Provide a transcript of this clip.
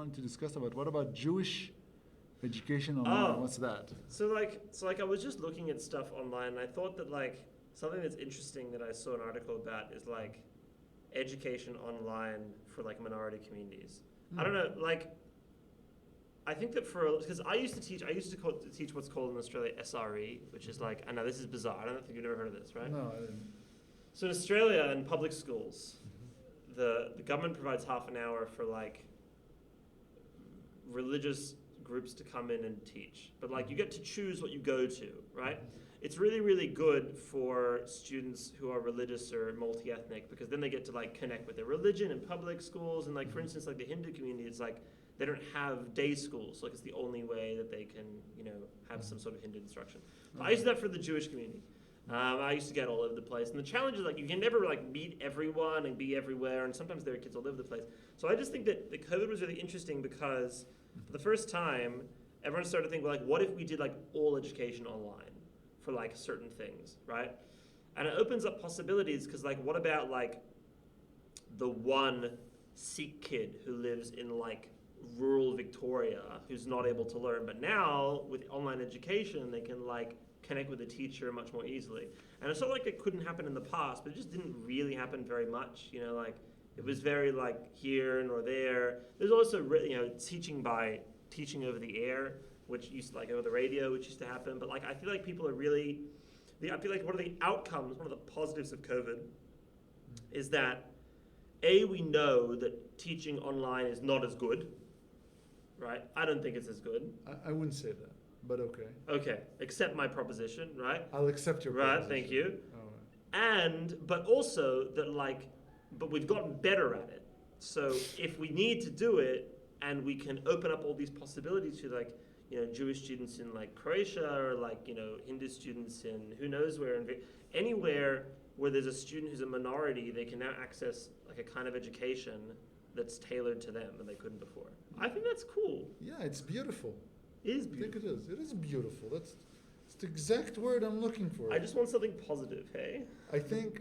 wanted to discuss about. What about Jewish education online? Oh. What's that? So I was just looking at stuff online, and I thought that like something that's interesting that I saw an article about is like education online for like minority communities. I don't know, like I think that because I used to teach what's called in Australia SRE, which is like, I know this is bizarre. I don't think you've never heard of this, right? No, I didn't. So in Australia, in public schools, the government provides half an hour for like religious groups to come in and teach. But like you get to choose what you go to, right? It's really, really good for students who are religious or multi-ethnic because then they get to like connect with their religion in public schools. And like, for instance, like the Hindu community, it's like they don't have day schools. Like it's the only way that they can, have some sort of Hindu instruction. But I used that for the Jewish community. I used to get all over the place. And the challenge is like you can never like meet everyone and be everywhere. And sometimes there are kids all over the place. So I just think that the COVID was really interesting because for the first time, everyone started to think, like, what if we did like all education online for like certain things, right? And it opens up possibilities because like, what about like the one Sikh kid who lives in like rural Victoria who's not able to learn, but now with online education, they can like connect with a teacher much more easily. And it's not like it couldn't happen in the past, but it just didn't really happen very much, like it was very like here and or there. There's also, teaching over the air, which used to like over the radio, which used to happen. But like, I feel like people are really, I feel like one of the outcomes, one of the positives of COVID is that we know that teaching online is not as good, right? I don't think it's as good. I wouldn't say that, but okay. Okay, accept my proposition, right? I'll accept your Right, proposition. thank you. All right. But also that but we've gotten better at it. So if we need to do it and we can open up all these possibilities to like, Jewish students in like Croatia or like, Hindu students in who knows where, anywhere where there's a student who's a minority, they can now access like a kind of education that's tailored to them and they couldn't before. I think that's cool. Yeah, it's beautiful. It is I think beautiful. it is. It is beautiful. It's the exact word I'm looking for. I just want something positive, hey? I think